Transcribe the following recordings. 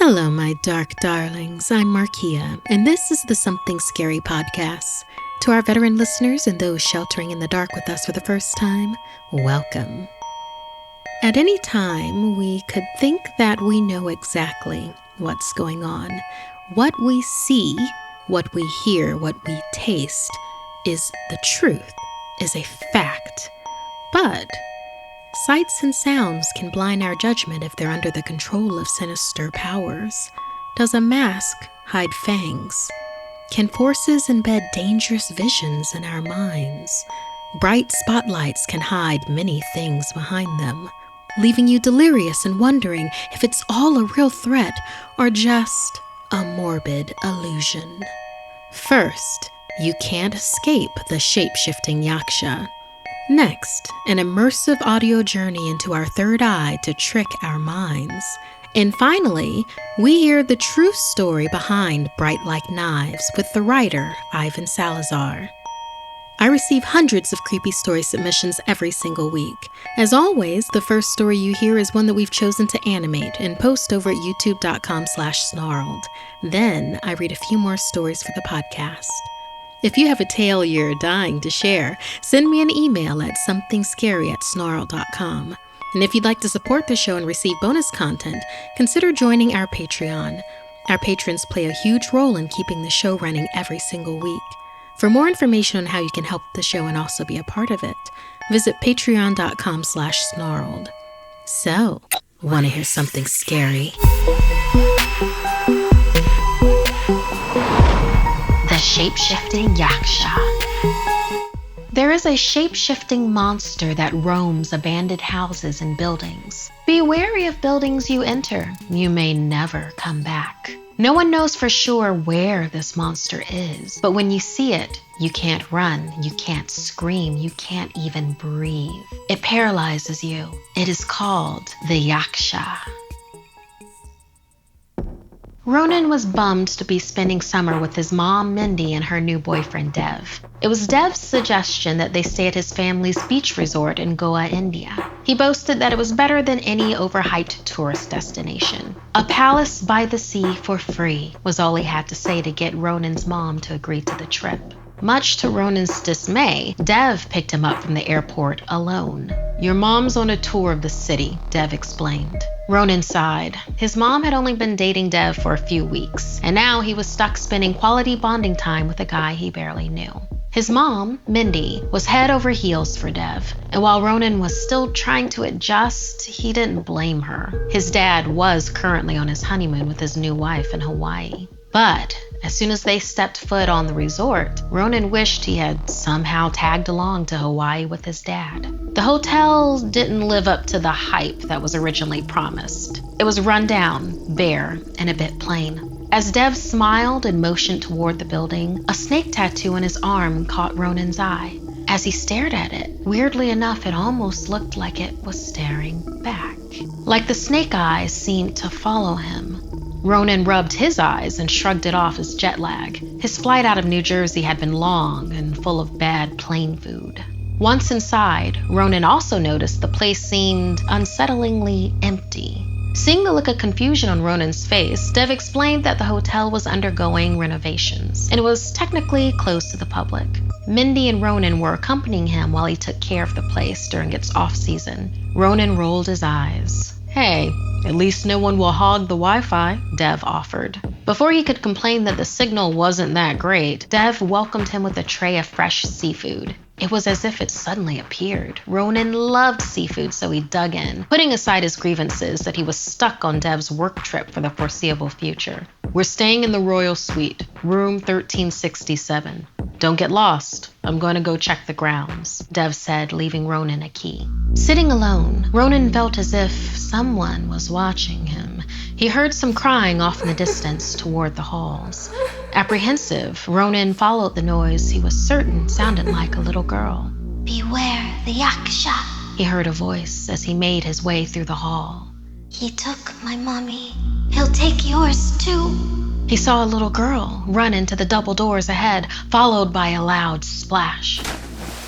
Hello, my dark darlings. I'm Markeia, and this is the Something Scary podcast. To our veteran listeners and those sheltering in the dark with us for the first time, welcome. At any time, we could think that we know exactly what's going on. What we see, what we hear, what we taste is the truth, is a fact. But sights and sounds can blind our judgment if they're under the control of sinister powers. Does a mask hide fangs? Can forces embed dangerous visions in our minds? Bright spotlights can hide many things behind them, leaving you delirious and wondering if it's all a real threat or just a morbid illusion. First, you can't escape the shapeshifting Yaksha. Next, an immersive audio journey into our third eye to trick our minds. And finally, we hear the true story behind Bright Like Knives with the writer, Ivan Salazar. I receive hundreds of creepy story submissions every single week. As always, the first story you hear is one that we've chosen to animate and post over at youtube.com/snarled. Then I read a few more stories for the podcast. If you have a tale you're dying to share, send me an email at SomethingScary@snarled.com. And if you'd like to support the show and receive bonus content, consider joining our Patreon. Our patrons play a huge role in keeping the show running every single week. For more information on how you can help the show and also be a part of it, visit patreon.com/snarled. So, want to hear something scary? The Shapeshifting Yaksha. There is a shape-shifting monster that roams abandoned houses and buildings. Be wary of buildings you enter. You may never come back. No one knows for sure where this monster is, but when you see it, you can't run, you can't scream, you can't even breathe. It paralyzes you. It is called the Yaksha. Ronan was bummed to be spending summer with his mom, Mindy, and her new boyfriend, Dev. It was Dev's suggestion that they stay at his family's beach resort in Goa, India. He boasted that it was better than any overhyped tourist destination. A palace by the sea for free was all he had to say to get Ronan's mom to agree to the trip. Much to Ronan's dismay, Dev picked him up from the airport alone. "Your mom's on a tour of the city," Dev explained. Ronan sighed. His mom had only been dating Dev for a few weeks, and now he was stuck spending quality bonding time with a guy he barely knew. His mom, Mindy, was head over heels for Dev, and while Ronan was still trying to adjust, he didn't blame her. His dad was currently on his honeymoon with his new wife in Hawaii. But as soon as they stepped foot on the resort, Ronan wished he had somehow tagged along to Hawaii with his dad. The hotel didn't live up to the hype that was originally promised. It was run down, bare, and a bit plain. As Dev smiled and motioned toward the building, a snake tattoo on his arm caught Ronan's eye. As he stared at it, weirdly enough, it almost looked like it was staring back. Like the snake eyes seemed to follow him. Ronan rubbed his eyes and shrugged it off as jet lag. His flight out of New Jersey had been long and full of bad plane food. Once inside, Ronan also noticed the place seemed unsettlingly empty. Seeing the look of confusion on Ronan's face, Dev explained that the hotel was undergoing renovations, and it was technically closed to the public. Mindy and Ronan were accompanying him while he took care of the place during its off-season. Ronan rolled his eyes. "Hey, at least no one will hog the Wi-Fi," Dev offered. Before he could complain that the signal wasn't that great, Dev welcomed him with a tray of fresh seafood. It was as if it suddenly appeared. Ronan loved seafood, so he dug in, putting aside his grievances that he was stuck on Dev's work trip for the foreseeable future. "We're staying in the Royal Suite, room 1367. Don't get lost. I'm going to go check the grounds," Dev said, leaving Ronan a key. Sitting alone, Ronan felt as if someone was watching him. He heard some crying off in the distance toward the halls. Apprehensive, Ronan followed the noise he was certain sounded like a little girl. "Beware the Yaksha," he heard a voice as he made his way through the hall. "He took my mommy. He'll take yours too." He saw a little girl run into the double doors ahead, followed by a loud splash.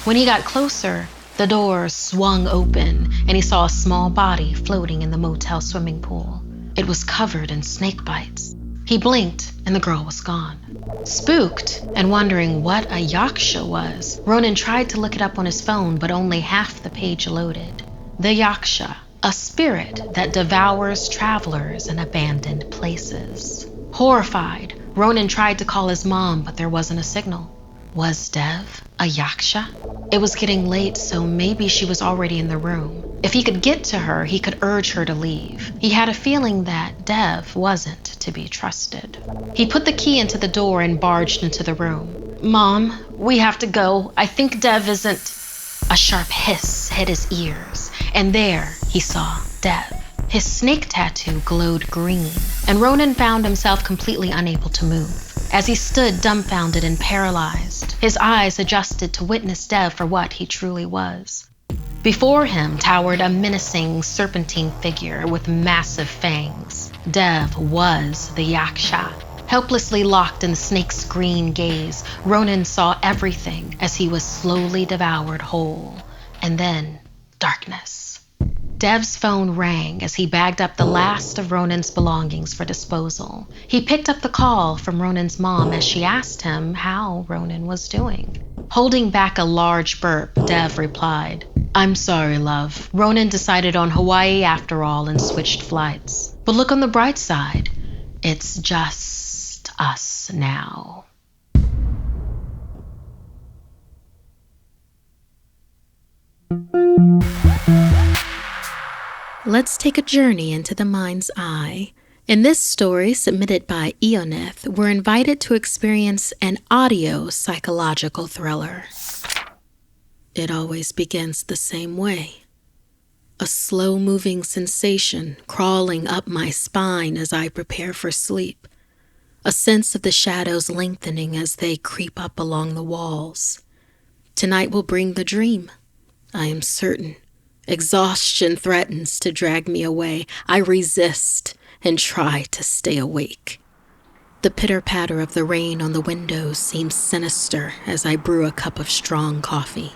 When he got closer, the doors swung open, and he saw a small body floating in the motel swimming pool. It was covered in snake bites. He blinked, and the girl was gone. Spooked and wondering what a Yaksha was, Ronan tried to look it up on his phone, but only half the page loaded. The Yaksha, a spirit that devours travelers in abandoned places. Horrified, Ronan tried to call his mom, but there wasn't a signal. Was Dev a Yaksha? It was getting late, so maybe she was already in the room. If he could get to her, he could urge her to leave. He had a feeling that Dev wasn't to be trusted. He put the key into the door and barged into the room. "Mom, we have to go. I think Dev isn't..." A sharp hiss hit his ears, and there he saw Dev. His snake tattoo glowed green, and Ronan found himself completely unable to move. As he stood dumbfounded and paralyzed, his eyes adjusted to witness Dev for what he truly was. Before him towered a menacing serpentine figure with massive fangs. Dev was the Yaksha. Helplessly locked in the snake's green gaze, Ronan saw everything as he was slowly devoured whole. And then, darkness. Dev's phone rang as he bagged up the last of Ronan's belongings for disposal. He picked up the call from Ronan's mom as she asked him how Ronan was doing. Holding back a large burp, Dev replied, "I'm sorry, love. Ronan decided on Hawaii after all and switched flights. But look on the bright side. It's just us now." Let's take a journey into the mind's eye. In this story, submitted by Ionith, we're invited to experience an audio psychological thriller. It always begins the same way. A slow-moving sensation crawling up my spine as I prepare for sleep. A sense of the shadows lengthening as they creep up along the walls. Tonight will bring the dream, I am certain. Exhaustion threatens to drag me away. I resist and try to stay awake. The pitter-patter of the rain on the windows seems sinister as I brew a cup of strong coffee.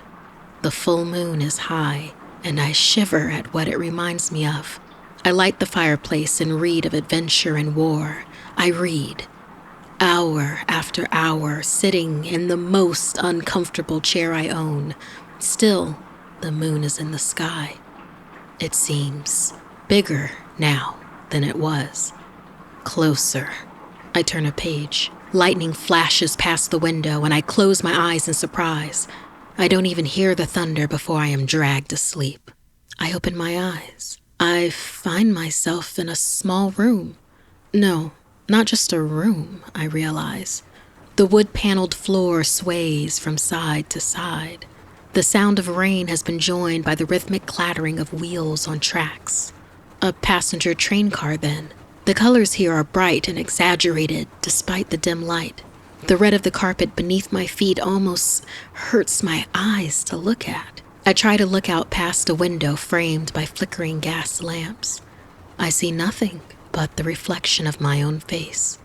The full moon is high, and I shiver at what it reminds me of. I light the fireplace and read of adventure and war. I read, hour after hour, sitting in the most uncomfortable chair I own. Still, the moon is in the sky. It seems bigger now than it was. Closer. I turn a page. Lightning flashes past the window, and I close my eyes in surprise. I don't even hear the thunder before I am dragged to sleep. I open my eyes. I find myself in a small room. No, not just a room, I realize. The wood-paneled floor sways from side to side. The sound of rain has been joined by the rhythmic clattering of wheels on tracks. A passenger train car, then. The colors here are bright and exaggerated despite the dim light. The red of the carpet beneath my feet almost hurts my eyes to look at. I try to look out past a window framed by flickering gas lamps. I see nothing but the reflection of my own face.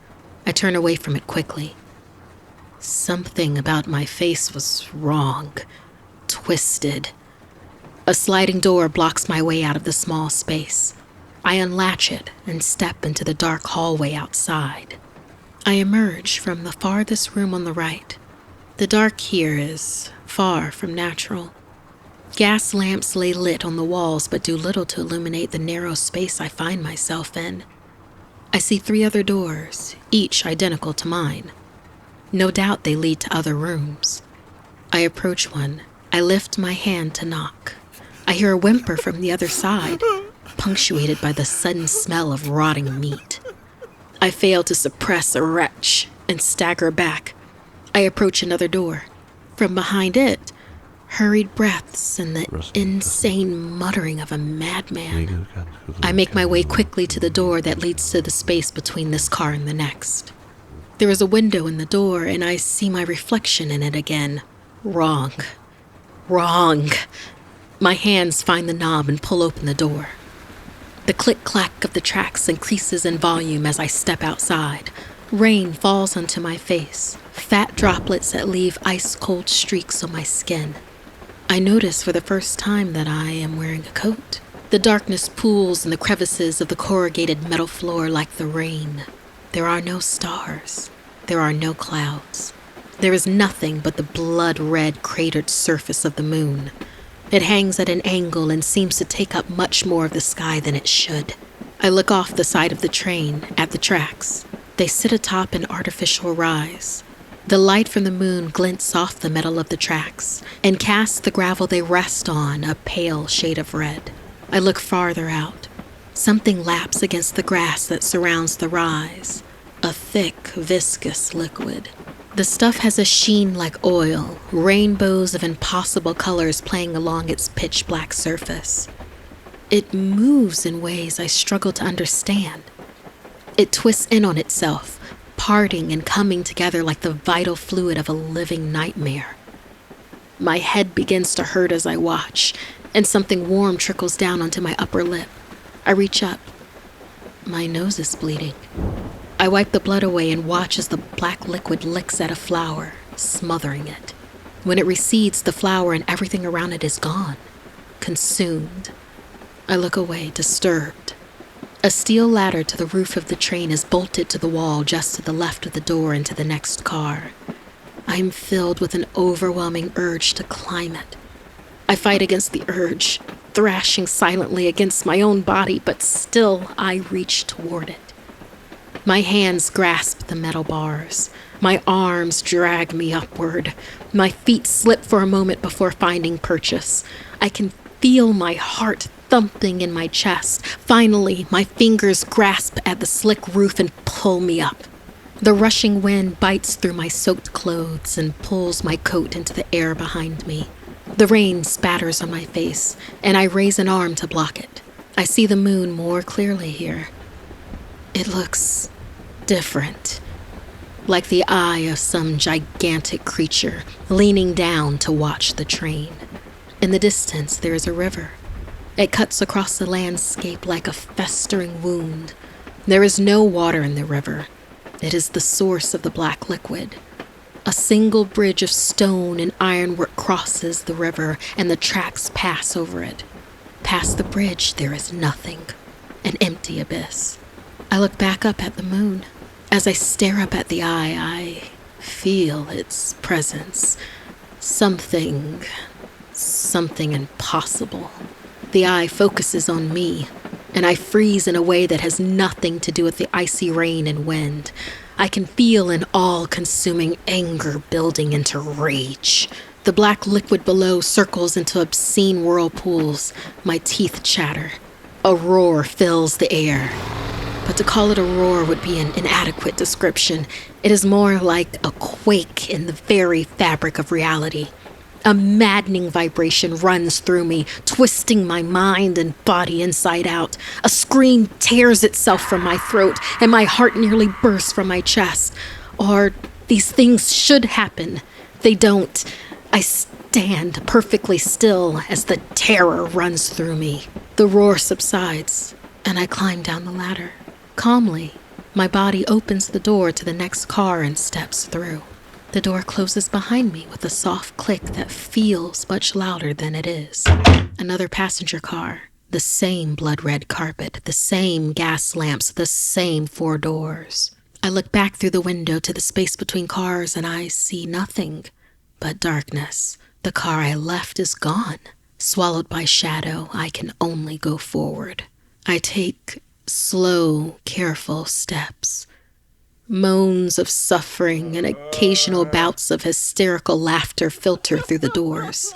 I turn away from it quickly. Something about my face was wrong. Twisted. A sliding door blocks my way out of the small space. I unlatch it and step into the dark hallway outside. I emerge from the farthest room on the right. The dark here is far from natural. Gas lamps lay lit on the walls but do little to illuminate the narrow space I find myself in. I see 3 other doors, each identical to mine. No doubt they lead to other rooms. I approach one. I lift my hand to knock. I hear a whimper from the other side, punctuated by the sudden smell of rotting meat. I fail to suppress a retch and stagger back. I approach another door. From behind it, hurried breaths and the insane muttering of a madman. I make my way quickly to the door that leads to the space between this car and the next. There is a window in the door, and I see my reflection in it again. Wrong. My hands find the knob and pull open the door. The click-clack of the tracks increases in volume as I step outside. Rain falls onto my face, fat droplets that leave ice-cold streaks on my skin. I notice for the first time that I am wearing a coat. The darkness pools in the crevices of the corrugated metal floor like the rain. There are no stars. There are no clouds. There is nothing but the blood-red cratered surface of the moon. It hangs at an angle and seems to take up much more of the sky than it should. I look off the side of the train, at the tracks. They sit atop an artificial rise. The light from the moon glints off the metal of the tracks and casts the gravel they rest on a pale shade of red. I look farther out. Something laps against the grass that surrounds the rise. A thick, viscous liquid. The stuff has a sheen like oil, rainbows of impossible colors playing along its pitch-black surface. It moves in ways I struggle to understand. It twists in on itself, parting and coming together like the vital fluid of a living nightmare. My head begins to hurt as I watch, and something warm trickles down onto my upper lip. I reach up. My nose is bleeding. I wipe the blood away and watch as the black liquid licks at a flower, smothering it. When it recedes, the flower and everything around it is gone, consumed. I look away, disturbed. A steel ladder to the roof of the train is bolted to the wall just to the left of the door into the next car. I am filled with an overwhelming urge to climb it. I fight against the urge, thrashing silently against my own body, but still I reach toward it. My hands grasp the metal bars. My arms drag me upward. My feet slip for a moment before finding purchase. I can feel my heart thumping in my chest. Finally, my fingers grasp at the slick roof and pull me up. The rushing wind bites through my soaked clothes and pulls my coat into the air behind me. The rain spatters on my face, and I raise an arm to block it. I see the moon more clearly here. It looks different, like the eye of some gigantic creature leaning down to watch the train. In the distance, there is a river. It cuts across the landscape like a festering wound. There is no water in the river. It is the source of the black liquid. A single bridge of stone and ironwork crosses the river, and the tracks pass over it. Past the bridge, there is nothing, an empty abyss. I look back up at the moon. As I stare up at the eye, I feel its presence. Something impossible. The eye focuses on me, and I freeze in a way that has nothing to do with the icy rain and wind. I can feel an all-consuming anger building into rage. The black liquid below circles into obscene whirlpools. My teeth chatter. A roar fills the air. But to call it a roar would be an inadequate description. It is more like a quake in the very fabric of reality. A maddening vibration runs through me, twisting my mind and body inside out. A scream tears itself from my throat, and my heart nearly bursts from my chest. Or these things should happen. They don't. I stand perfectly still as the terror runs through me. The roar subsides, and I climb down the ladder. Calmly, my body opens the door to the next car and steps through. The door closes behind me with a soft click that feels much louder than it is. Another passenger car, the same blood-red carpet, the same gas lamps, the same 4 doors. I look back through the window to the space between cars and I see nothing but darkness. The car I left is gone. Swallowed by shadow, I can only go forward. I take slow, careful steps. Moans of suffering and occasional bouts of hysterical laughter filter through the doors.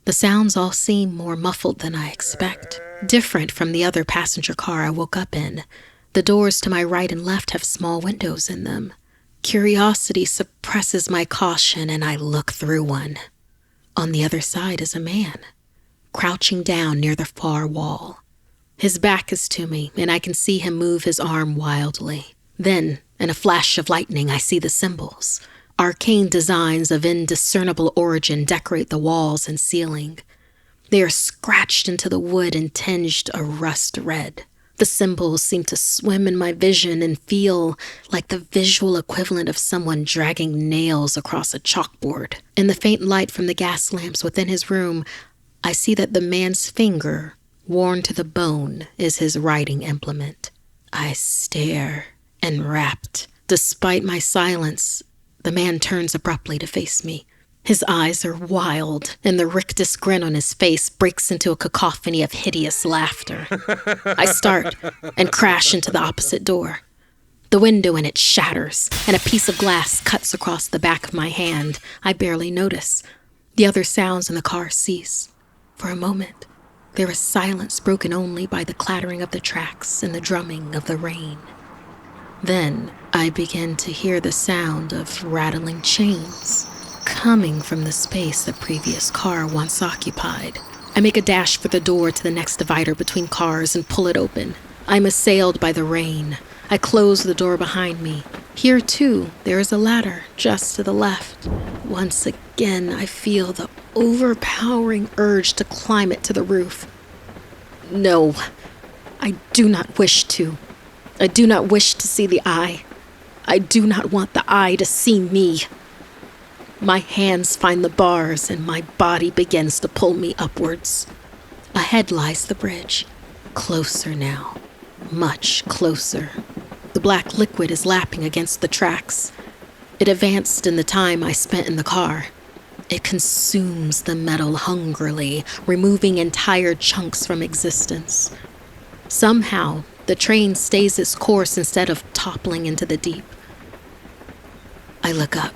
The sounds all seem more muffled than I expect, different from the other passenger car I woke up in. The doors to my right and left have small windows in them. Curiosity suppresses my caution and I look through one. On the other side is a man, crouching down near the far wall. His back is to me, and I can see him move his arm wildly. Then, in a flash of lightning, I see the symbols. Arcane designs of indiscernible origin decorate the walls and ceiling. They are scratched into the wood and tinged a rust red. The symbols seem to swim in my vision and feel like the visual equivalent of someone dragging nails across a chalkboard. In the faint light from the gas lamps within his room, I see that the man's finger worn to the bone is his writing implement. I stare, enwrapped. Despite my silence, the man turns abruptly to face me. His eyes are wild, and the rictus grin on his face breaks into a cacophony of hideous laughter. I start and crash into the opposite door. The window in it shatters, and a piece of glass cuts across the back of my hand. I barely notice. The other sounds in the car cease. For a moment, there is silence broken only by the clattering of the tracks and the drumming of the rain. Then I begin to hear the sound of rattling chains coming from the space the previous car once occupied. I make a dash for the door to the next divider between cars and pull it open. I'm assailed by the rain. I close the door behind me. Here, too, there is a ladder just to the left. Once again, I feel the overpowering urge to climb it to the roof. No, I do not wish to. I do not wish to see the eye. I do not want the eye to see me. My hands find the bars and my body begins to pull me upwards. Ahead lies the bridge. Closer now. Much closer. The black liquid is lapping against the tracks. It advanced in the time I spent in the car. It consumes the metal hungrily, removing entire chunks from existence. Somehow, the train stays its course instead of toppling into the deep. I look up,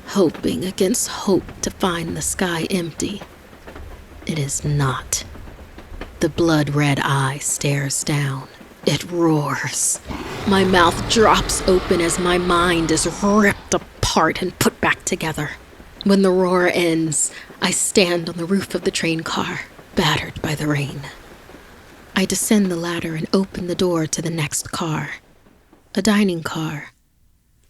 hoping against hope to find the sky empty. It is not. The blood-red eye stares down. It roars. My mouth drops open as my mind is ripped apart and put back together. When the roar ends, I stand on the roof of the train car, battered by the rain. I descend the ladder and open the door to the next car. A dining car.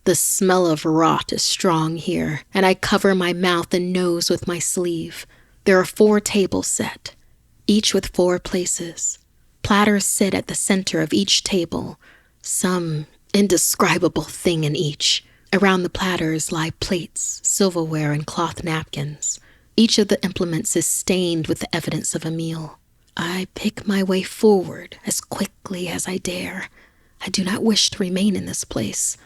The smell of rot is strong here, and I cover my mouth and nose with my sleeve. There are 4 tables set, each with 4 places. Platters sit at the center of each table, some indescribable thing in each. Around the platters lie plates, silverware, and cloth napkins. Each of the implements is stained with the evidence of a meal. I pick my way forward as quickly as I dare. I do not wish to remain in this place.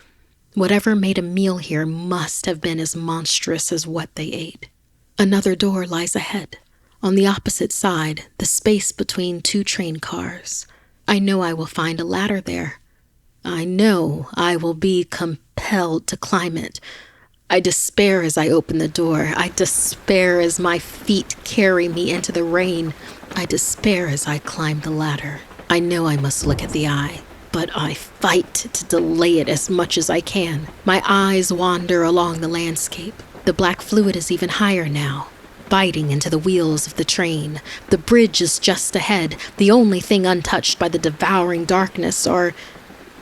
Whatever made a meal here must have been as monstrous as what they ate. Another door lies ahead. On the opposite side, the space between 2 train cars. I know I will find a ladder there. I know I will be compelled to climb it. I despair as I open the door. I despair as my feet carry me into the rain. I despair as I climb the ladder. I know I must look at the eye, but I fight to delay it as much as I can. My eyes wander along the landscape. The black fluid is even higher now, biting into the wheels of the train. The bridge is just ahead, the only thing untouched by the devouring darkness, or...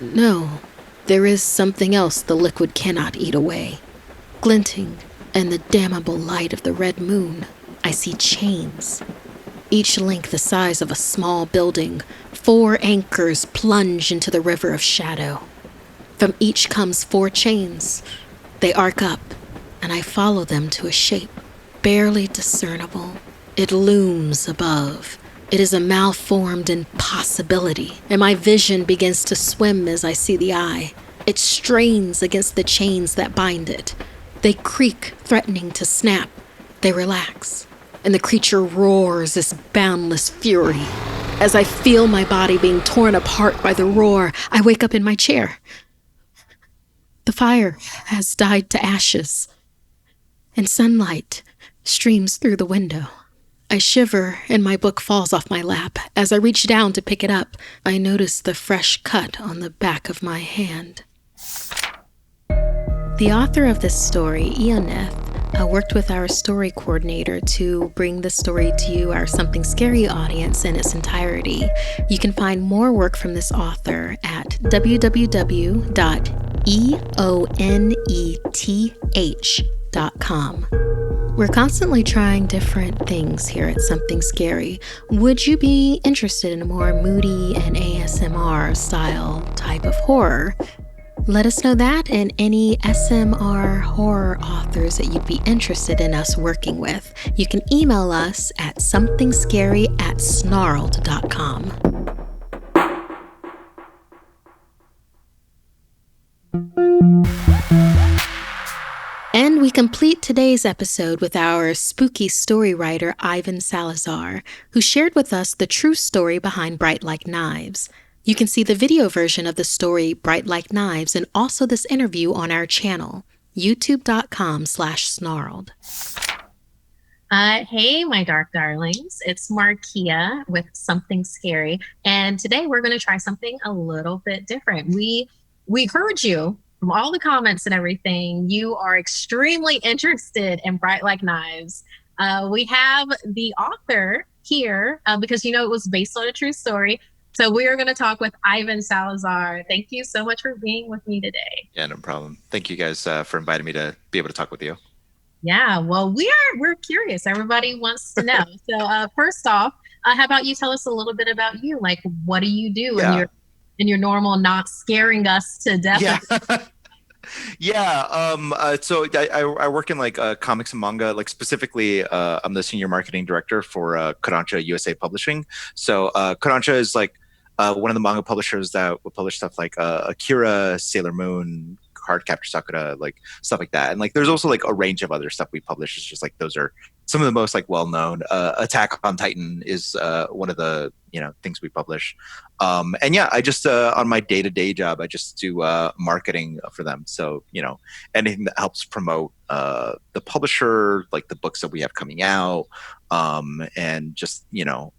No, there is something else the liquid cannot eat away. Glinting in the damnable light of the red moon, I see chains. Each link the size of a small building. 4 anchors plunge into the river of shadow. From each comes 4 chains. They arc up, and I follow them to a shape, barely discernible. It looms above. It is a malformed impossibility, and my vision begins to swim as I see the eye. It strains against the chains that bind it. They creak, threatening to snap. They relax, and the creature roars this boundless fury. As I feel my body being torn apart by the roar, I wake up in my chair. The fire has died to ashes, and sunlight streams through the window. I shiver, and my book falls off my lap. As I reach down to pick it up, I notice the fresh cut on the back of my hand. The author of this story, Ill-usions, worked with our story coordinator to bring the story to you, our Something Scary audience, in its entirety. You can find more work from this author at www.eoneth.com. We're constantly trying different things here at Something Scary. Would you be interested in a more moody and ASMR style type of horror? Let us know that and any SMR horror authors that you'd be interested in us working with. You can email us at somethingscary@snarled.com. And we complete today's episode with our spooky story writer, Ivan Salazar, who shared with us the true story behind Bright Like Knives. You can see the video version of the story Bright Like Knives and also this interview on our channel, youtube.com/snarled. Hey, my dark darlings. It's Markeia with Something Scary. And today we're going to try something a little bit different. We heard you from all the comments and everything. You are extremely interested in Bright Like Knives. We have the author here because, it was based on a true story. So we are going to talk with Ivan Salazar. Thank you so much for being with me today. Yeah, no problem. Thank you guys for inviting me to be able to talk with you. Yeah, well, we're curious. Everybody wants to know. So first off, how about you tell us a little bit about you? Like, what do you do in your normal, not scaring us to death? Yeah. So I work in like comics and manga. Like specifically, I'm the senior marketing director for Kodansha USA Publishing. So Kodansha is like one of the manga publishers that will publish stuff like Akira, Sailor Moon, Cardcaptor Sakura, like stuff like that. And like there's also like a range of other stuff we publish. It's just like those are some of the most like well-known. Attack on Titan is one of the things we publish. And yeah, I just on my day-to-day job, I just do marketing for them. So anything that helps promote the publisher, like the books that we have coming out, and just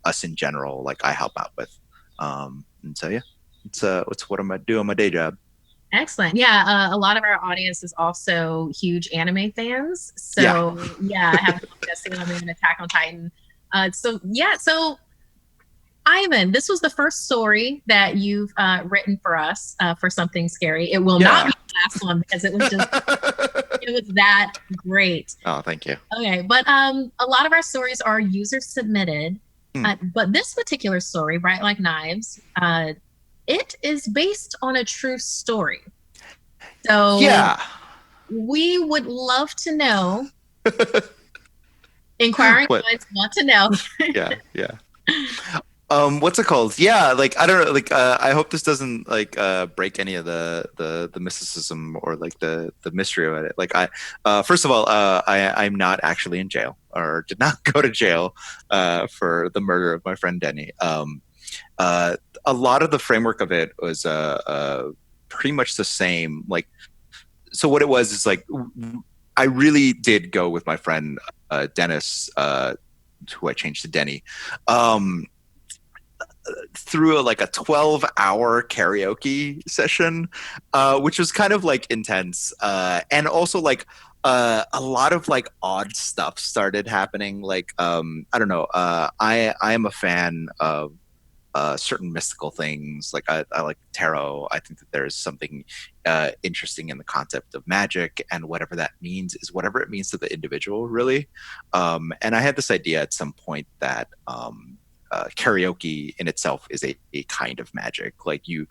us in general, like I help out with. And so yeah, it's what I do on my day job. Excellent. Yeah, a lot of our audience is also huge anime fans. So yeah, I have Sailor Moon and Attack on Titan. So Ivan, this was the first story that you've written for us for Something Scary. It will not be the last one because it was just it was that great. Oh, thank you. Okay, but a lot of our stories are user submitted, but this particular story, Bright Like Knives, it is based on a true story. So we would love to know. Inquiring minds want to know. Yeah. What's it called? Yeah, like I don't know. Like I hope this doesn't like break any of the mysticism or like the mystery of it. Like first of all, I'm not actually in jail or did not go to jail for the murder of my friend Denny. A lot of the framework of it was pretty much the same. Like, so what it was is like, I really did go with my friend Dennis, who I changed to Denny, through a 12-hour karaoke session, which was kind of like intense, and also like a lot of like odd stuff started happening. Like I don't know, I am a fan of certain mystical things. Like I like tarot. I think that there's something interesting in the concept of magic, and whatever that means is whatever it means to the individual, really. And I had this idea at some point that karaoke in itself is a kind of magic. Like you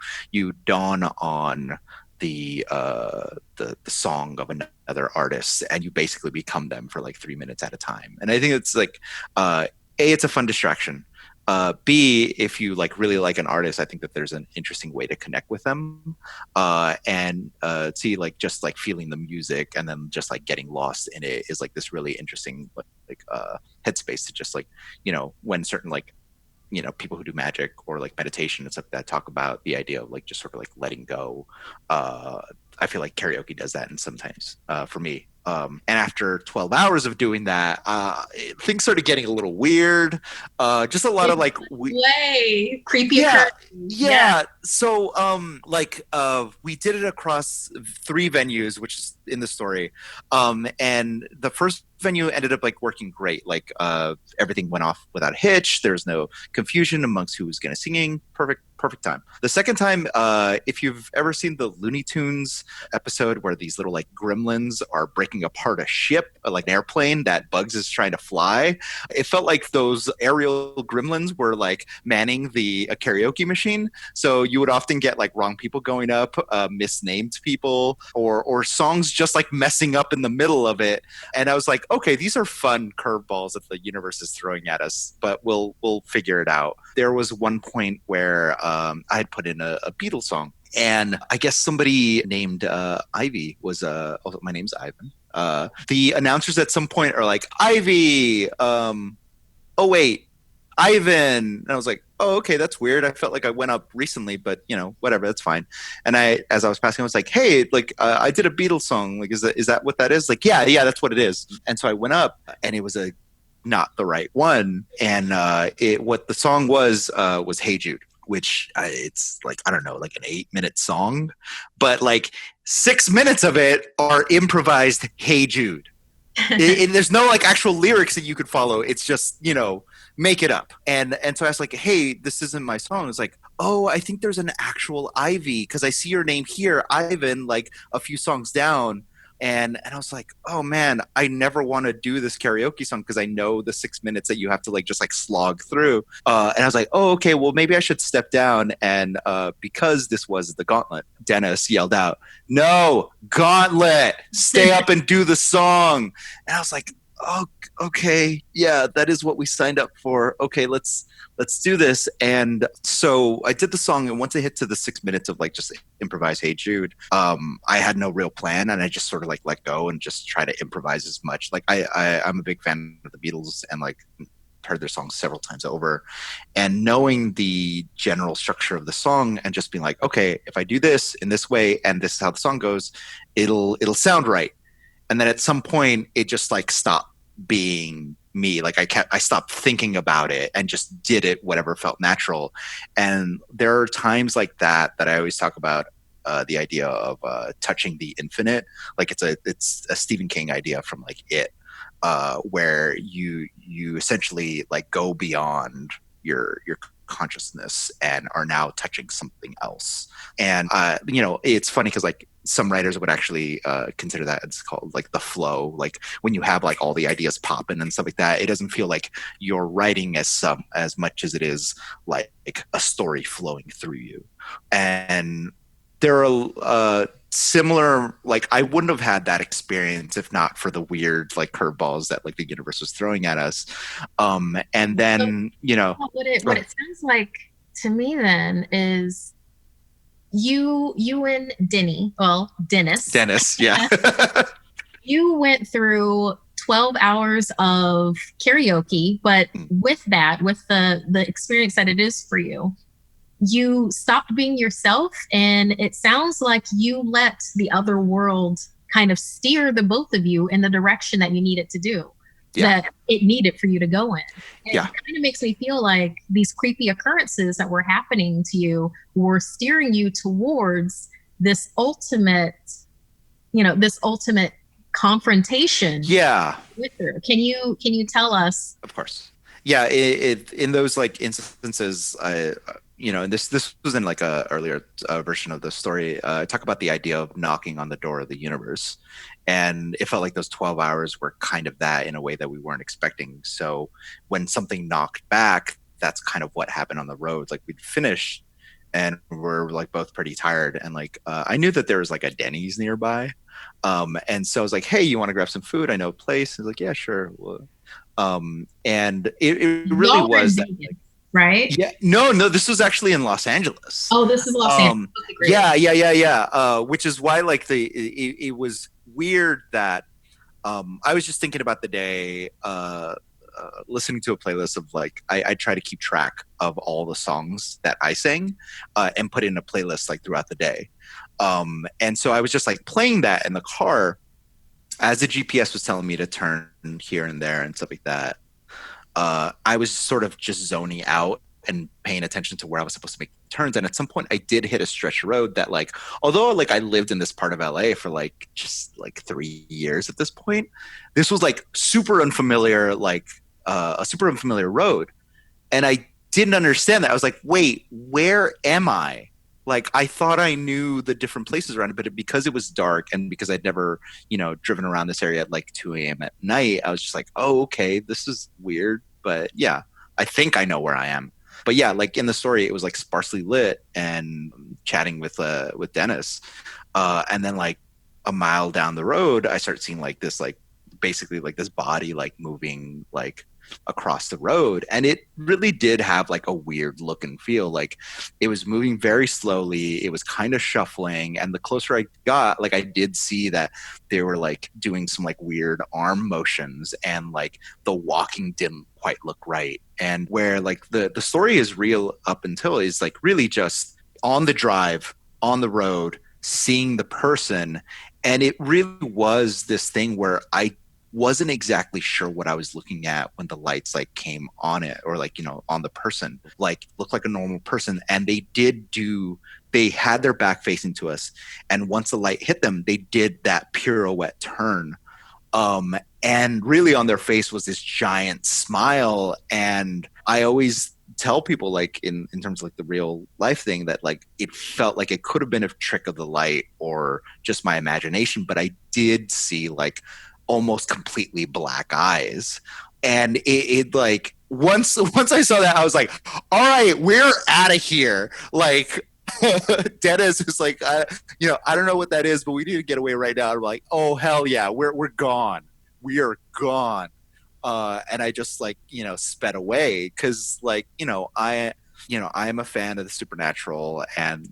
dawn on the song of another artist, and you basically become them for like 3 minutes at a time. And I think it's like it's a fun distraction. B, if you like really like an artist, I think that there's an interesting way to connect with them. And C, like just like feeling the music and then just like getting lost in it is like this really interesting headspace to just like, when certain like, people who do magic or like meditation and stuff that talk about the idea of like just sort of like letting go. I feel like karaoke does that, and sometimes for me. And after 12 hours of doing that, things started getting a little weird. Just a lot of like creepy. Yeah. So we did it across 3 venues, which is in the story. And the first venue ended up like working great. Like everything went off without a hitch. There's no confusion amongst who was going to singing. Perfect time. The second time, if you've ever seen the Looney Tunes episode where these little like gremlins are breaking apart a ship, like an airplane that Bugs is trying to fly, it felt like those aerial gremlins were like manning the karaoke machine. So you would often get like wrong people going up, misnamed people, or songs just like messing up in the middle of it. And I was like, okay, these are fun curveballs that the universe is throwing at us, but we'll figure it out. There was one point where I had put in a Beatles song, and I guess somebody named Ivy was my name's Ivan. The announcers at some point are like, Ivy, oh wait, Ivan. And I was like, oh, okay, that's weird. I felt like I went up recently, but whatever, that's fine. And as I was passing, I was like, hey, like I did a Beatles song. Like, is that what that is? Like, yeah, that's what it is. And so I went up, and it was not the right one. And what the song was Hey Jude, which it's like, I don't know, like an 8-minute song, but like 6 minutes of it are improvised Hey Jude. There's no like actual lyrics that you could follow. It's just, make it up. And so I was like, hey, this isn't my song. It's like, oh, I think there's an actual Ivy, because I see your name here, Ivan, like a few songs down. And I was like, oh man, I never want to do this karaoke song because I know the 6 minutes that you have to like just like slog through. And I was like, oh, okay, well maybe I should step down. And because this was the Gauntlet, Dennis yelled out, no, Gauntlet, stay up and do the song. And I was like, oh, okay, yeah, that is what we signed up for. Okay, let's do this. And so I did the song, and once I hit to the 6 minutes of like just improvise Hey Jude, I had no real plan, and I just sort of like let go and just try to improvise as much. Like I'm a big fan of the Beatles, and like heard their songs several times over, and knowing the general structure of the song and just being like, okay, if I do this in this way and this is how the song goes, it'll sound right. And then at some point it just like stopped being me. Like I stopped thinking about it and just did it whatever felt natural. And there are times like that I always talk about, the idea of touching the infinite. Like it's a Stephen King idea from like It, where you essentially like go beyond your consciousness and are now touching something else. And it's funny because like some writers would actually consider that it's called like the flow. Like when you have like all the ideas popping and stuff like that, it doesn't feel like you're writing as much as it is like a story flowing through you. And there are similar, like I wouldn't have had that experience if not for the weird like curveballs that like the universe was throwing at us. And then what it sounds like to me then is you and Dennis, yeah. You went through 12 hours of karaoke, but with the experience that it is for you, you stopped being yourself, and it sounds like you let the other world kind of steer the both of you in the direction that you needed to do, that it needed for you to go in. And it kind of makes me feel like these creepy occurrences that were happening to you were steering you towards this ultimate confrontation. Yeah. With her. Can you tell us? Of course. Yeah. In those like instances, and this was in like a earlier version of the story. I talk about the idea of knocking on the door of the universe, and it felt like those 12 hours were kind of that in a way that we weren't expecting. So when something knocked back, that's kind of what happened on the road. Like we'd finished, and we're like both pretty tired, and like I knew that there was like a Denny's nearby, and so I was like, "Hey, you want to grab some food? I know a place." He's like, "Yeah, sure." And it really was that. Like, right? Yeah. No, this was actually in Los Angeles. Oh, this is Los Angeles. Okay, great. Yeah. Which is why like it was weird that I was just thinking about the day listening to a playlist of like I try to keep track of all the songs that I sang and put in a playlist like throughout the day. And so I was just like playing that in the car as the GPS was telling me to turn here and there and stuff like that. I was sort of just zoning out and paying attention to where I was supposed to make turns. And at some point I did hit a stretch of road that like, although like I lived in this part of LA for like just like 3 years at this point, this was like super unfamiliar, like a super unfamiliar road. And I didn't understand that. I was like, wait, where am I? Like, I thought I knew the different places around it, but because it was dark and because I'd never, driven around this area at like 2 a.m. at night, I was just like, oh, okay, this is weird. But yeah, I think I know where I am. But yeah, like in the story, it was like sparsely lit and chatting with Dennis. And then like a mile down the road, I start seeing like this, like basically like this body like moving like across the road, and it really did have like a weird look and feel. Like it was moving very slowly, it was kind of shuffling, and the closer I got, like I did see that they were like doing some like weird arm motions, and like the walking didn't quite look right. And where like the story is real up until is like really just on the drive, on the road, seeing the person. And it really was this thing where I wasn't exactly sure what I was looking at when the lights like came on it, or like, on the person, like looked like a normal person. And they had their back facing to us. And once the light hit them, they did that pirouette turn. And really on their face was this giant smile. And I always tell people like in terms of like the real life thing that like it felt like it could have been a trick of the light or just my imagination, but I did see like almost completely black eyes. And it like once I saw that, I was like, all right, we're out of here. Like Dennis was like, I don't know what that is, but we need to get away right now. I'm like, oh hell yeah, we're gone. We are gone. And I just like, sped away because like, I am a fan of the supernatural, and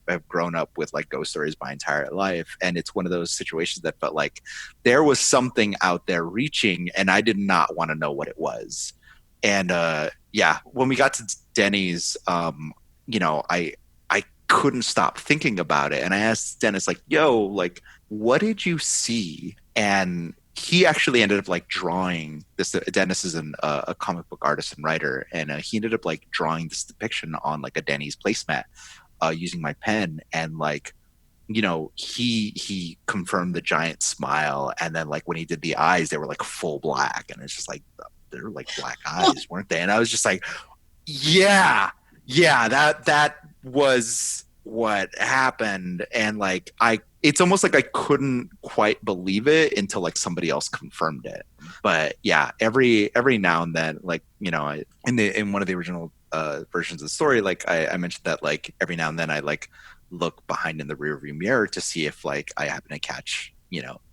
I've grown up with like ghost stories my entire life, and it's one of those situations that felt like there was something out there reaching, and I did not want to know what it was. And when we got to Denny's, I couldn't stop thinking about it, and I asked Dennis like, "Yo, like, what did you see?" And he actually ended up like drawing this. Dennis is a comic book artist and writer, and he ended up like drawing this depiction on like a Denny's placemat using my pen. And like, he confirmed the giant smile, and then like when he did the eyes, they were like full black, and it's just like they were like black eyes, weren't they? And I was just like, yeah, that was what happened. And like it's almost like I couldn't quite believe it until like somebody else confirmed it. But yeah, every now and then, like, in one of the original versions of the story, like I mentioned that like every now and then I like look behind in the rearview mirror to see if like I happen to catch,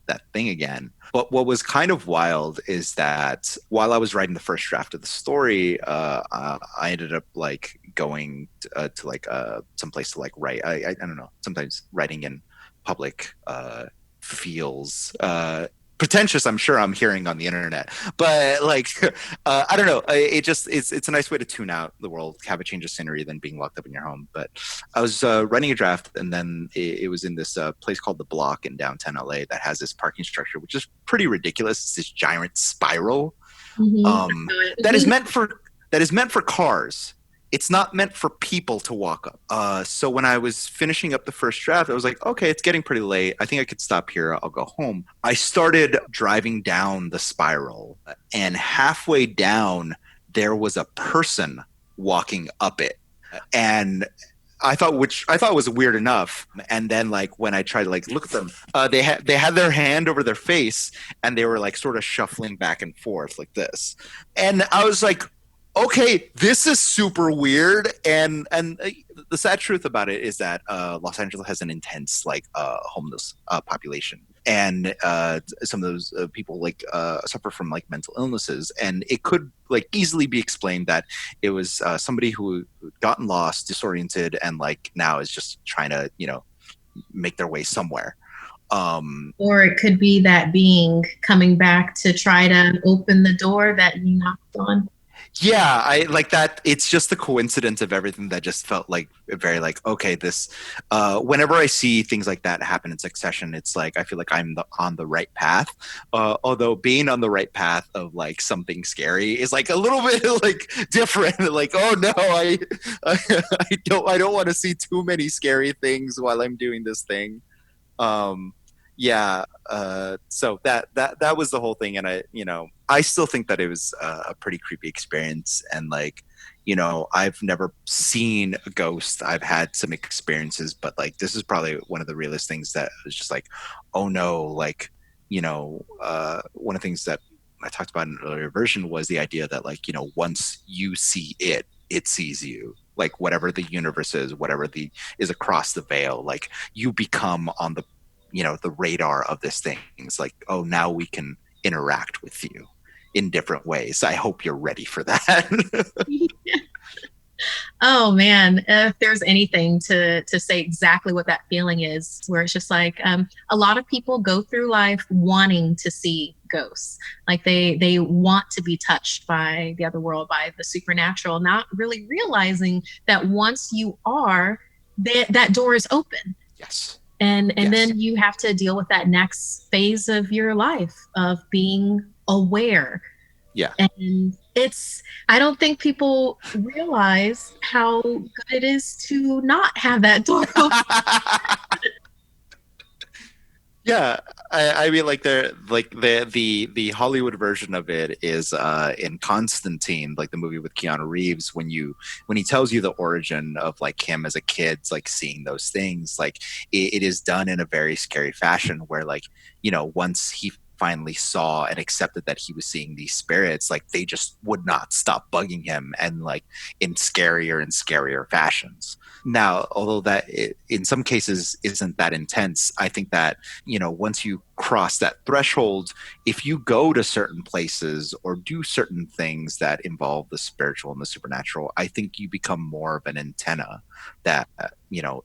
that thing again. But what was kind of wild is that while I was writing the first draft of the story, I ended up like going to like some place to like write. I don't know. Sometimes writing in public feels pretentious, I'm sure I'm hearing on the internet, but like I don't know, it's a nice way to tune out the world, have a change of scenery than being locked up in your home. But I was writing a draft, and then it was in this place called The Block in downtown LA that has this parking structure which is pretty ridiculous. It's this giant spiral that is meant for cars. It's not meant for people to walk up. So when I was finishing up the first draft, I was like, okay, it's getting pretty late. I think I could stop here. I'll go home. I started driving down the spiral, and halfway down, there was a person walking up it. And I thought was weird enough. And then like when I tried to like look at them, they had their hand over their face, and they were like sort of shuffling back and forth like this. And I was like, okay, this is super weird. And the sad truth about it is that Los Angeles has an intense like homeless population, and some of those people like suffer from like mental illnesses, and it could like easily be explained that it was somebody who gotten lost, disoriented, and like now is just trying to make their way somewhere. Or it could be that being coming back to try to open the door that you knocked on. Yeah, I like that. It's just the coincidence of everything that just felt like very like, okay, this whenever I see things like that happen in succession, it's like I feel like on the right path. Although being on the right path of like something scary is like a little bit like different. Like, oh no, I, I don't want to see too many scary things while I'm doing this thing. um yeah, so that was the whole thing. And I still think that it was a pretty creepy experience. And like, I've never seen a ghost. I've had some experiences, but like this is probably one of the realest things that was just like, oh no. Like, one of the things that I talked about in an earlier version was the idea that like, once you see it, it sees you. Like whatever the universe is, whatever the is across the veil, like you become on the the radar of this thing. It's like, oh, now we can interact with you in different ways. I hope you're ready for that. Oh man, if there's anything to say exactly what that feeling is, where it's just like a lot of people go through life wanting to see ghosts, like they want to be touched by the other world, by the supernatural, not really realizing that once you are, that door is open. Yes. And Yes. then you have to deal with that next phase of your life of being aware. Yeah. And I don't think people realize how good it is to not have that door open. Yeah, I mean, like the Hollywood version of it is in Constantine, like the movie with Keanu Reeves. When he tells you the origin of like him as a kid, like seeing those things, like it is done in a very scary fashion. Where like once he finally saw and accepted that he was seeing these spirits, like they just would not stop bugging him, and like in scarier and scarier fashions. Now, although that in some cases isn't that intense, I think that once you cross that threshold, if you go to certain places or do certain things that involve the spiritual and the supernatural, I think you become more of an antenna that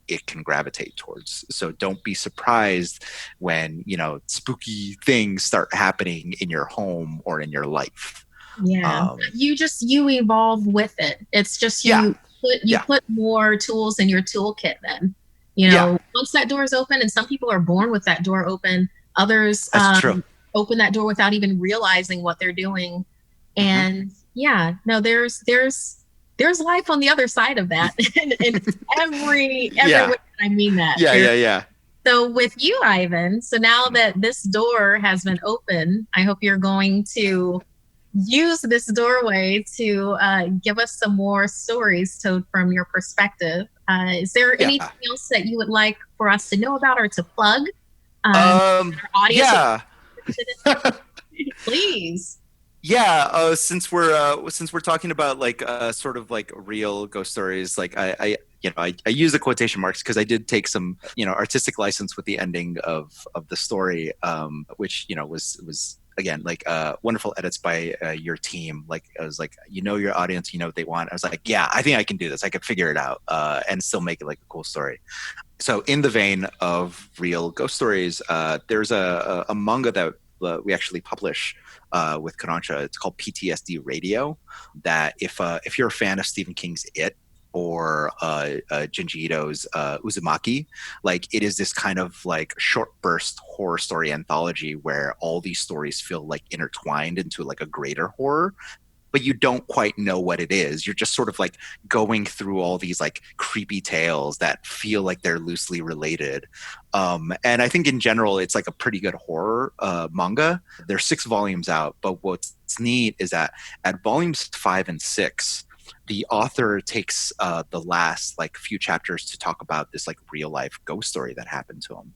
it can gravitate towards. So don't be surprised when spooky things start happening in your home or in your life. Yeah, you evolve with it. It's just you put more tools in your toolkit. Then once that door is open, and some people are born with that door open. Others open that door without even realizing what they're doing. And there's life on the other side of that. in every way I mean that. Yeah. So with you, Ivan, so now that this door has been open, I hope you're going to use this doorway to give us some more stories told from your perspective. Is there anything else that you would like for us to know about or to plug? Our audience? Yeah. Please. Yeah, since we're talking about like sort of like real ghost stories, like I use the quotation marks because I did take some artistic license with the ending of the story, which was again like wonderful edits by your team. Like I was like, your audience, what they want. I was like, yeah, I think I can do this. I could figure it out and still make it like a cool story. So in the vein of real ghost stories, there's a manga that we actually publish with Kodansha. It's called PTSD Radio. That if you're a fan of Stephen King's It or Junji Ito's Uzumaki, like it is this kind of like short burst horror story anthology where all these stories feel like intertwined into like a greater horror, but you don't quite know what it is. You're just sort of like going through all these like creepy tales that feel like they're loosely related. And I think in general, it's like a pretty good horror manga. There's 6 volumes out, but what's neat is that at volumes 5 and 6, the author takes the last like few chapters to talk about this like real life ghost story that happened to him,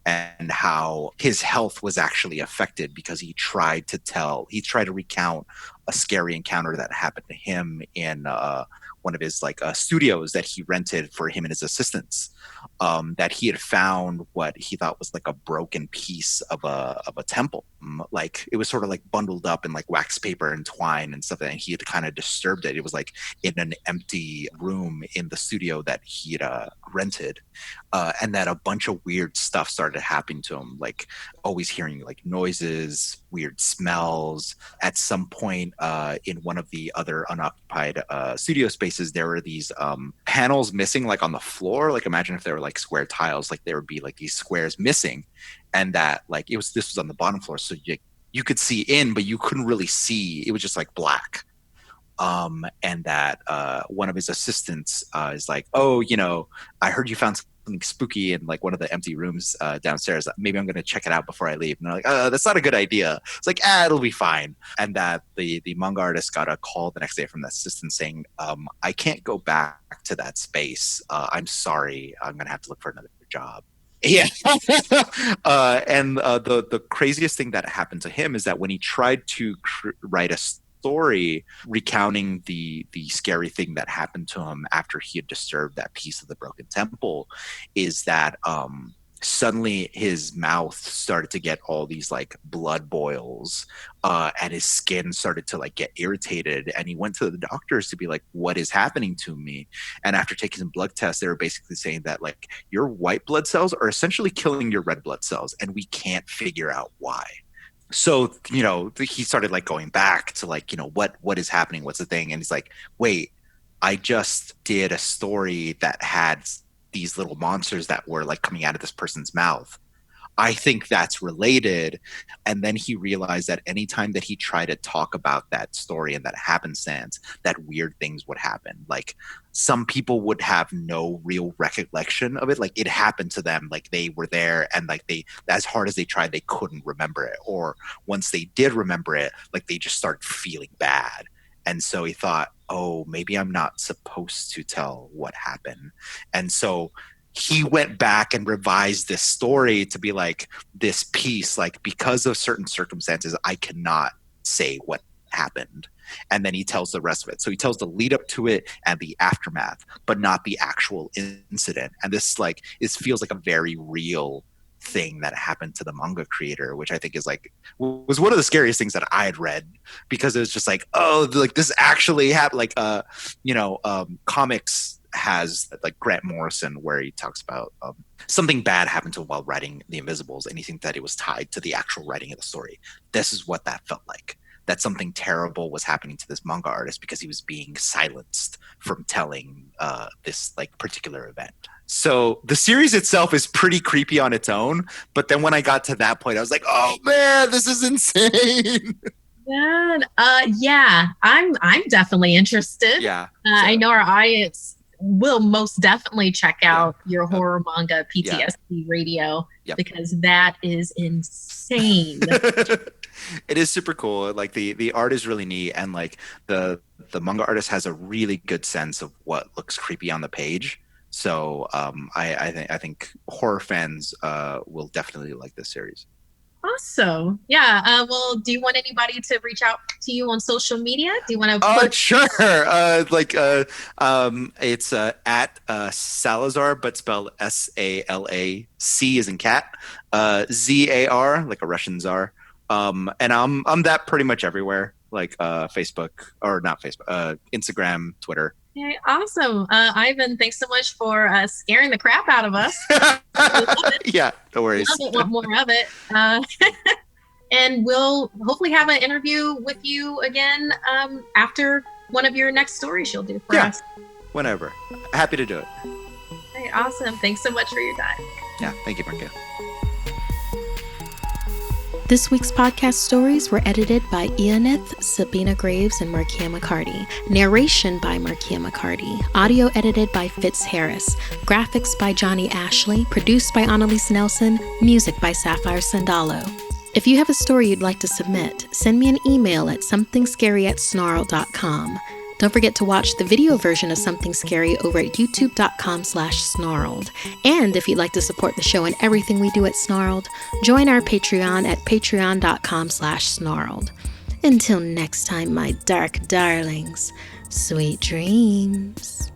and how his health was actually affected because he tried to recount a scary encounter that happened to him in one of his like studios that he rented for him and his assistants. That he had found what he thought was like a broken piece of a temple. Like it was sort of like bundled up in like wax paper and twine and stuff, and he had kind of disturbed it. It was like in an empty room in the studio that he had rented, and that a bunch of weird stuff started happening to him, like always hearing like noises, weird smells. At some point in one of the other unoccupied studio spaces, there were these panels missing, like on the floor. Like imagine if there were like square tiles, like there would be like these squares missing, and that like this was on the bottom floor, so you could see in, but you couldn't really see. It was just like black. And that one of his assistants is like, oh, you know, I heard you found something spooky in like one of the empty rooms downstairs. Maybe I'm going to check it out before I leave. And they're like, that's not a good idea. It's like, it'll be fine. And that the manga artist got a call the next day from the assistant saying, I can't go back to that space. I'm sorry. I'm going to have to look for another job. Yeah. And the craziest thing that happened to him is that when he tried to write a story recounting the scary thing that happened to him after he had disturbed that piece of the broken temple, is that suddenly his mouth started to get all these like blood boils, and his skin started to like get irritated, and he went to the doctors to be like, what is happening to me? And after taking some blood tests, they were basically saying that like your white blood cells are essentially killing your red blood cells, and we can't figure out why. So, you know, he started like going back to like, you know, what is happening? What's the thing? And he's like, wait, I just did a story that had these little monsters that were like coming out of this person's mouth. I think that's related. And then he realized that anytime that he tried to talk about that story and that happenstance, that weird things would happen. Like some people would have no real recollection of it. Like it happened to them, like they were there, and like they, as hard as they tried, they couldn't remember it. Or once they did remember it, like they just started feeling bad. And so he thought, oh, maybe I'm not supposed to tell what happened. And so he went back and revised this story to be like this piece, like because of certain circumstances, I cannot say what happened. And then he tells the rest of it. So he tells the lead up to it and the aftermath, but not the actual incident. And this like, it feels like a very real thing that happened to the manga creator, which I think is like, was one of the scariest things that I had read, because it was just like, oh, like this actually happened. Like, comics has like Grant Morrison, where he talks about something bad happened to him while writing The Invisibles, and he thinks that it was tied to the actual writing of the story. This is what that felt like, that something terrible was happening to this manga artist because he was being silenced from telling this like particular event. So the series itself is pretty creepy on its own, but then when I got to that point, I was like, oh man, this is insane. Yeah, I'm definitely interested. Yeah, I know our audience will most definitely check out your horror manga PTSD radio, because that is insane. It is super cool. Like the art is really neat, and like the manga artist has a really good sense of what looks creepy on the page. So I think horror fans will definitely like this series. Awesome. Yeah. Well, do you want anybody to reach out to you on social media? Do you want to Sure. It's at Salazar, but spelled SALAC as in cat, ZAR, like a Russian czar. And I'm that pretty much everywhere, like Facebook, or not Facebook, Instagram, Twitter. Okay, awesome. Ivan, thanks so much for scaring the crap out of us. Yeah, no worries. Love it, want more of it. And we'll hopefully have an interview with you again after one of your next stories you'll do for us. Whenever. Happy to do it. Okay, awesome. Thanks so much for your time. Yeah, thank you, Markeia. This week's podcast stories were edited by Ill-usions, Sabina Graves, and Markeia McCarty. Narration by Markeia McCarty. Audio edited by Fitz Harris. Graphics by Jonny Ashley. Produced by Analise Nelson. Music by Sapphire Sandalo. If you have a story you'd like to submit, send me an email at somethingscary@snarled.com. Don't forget to watch the video version of Something Scary over at youtube.com/snarled. And if you'd like to support the show and everything we do at Snarled, join our Patreon at patreon.com/snarled. Until next time, my dark darlings, sweet dreams.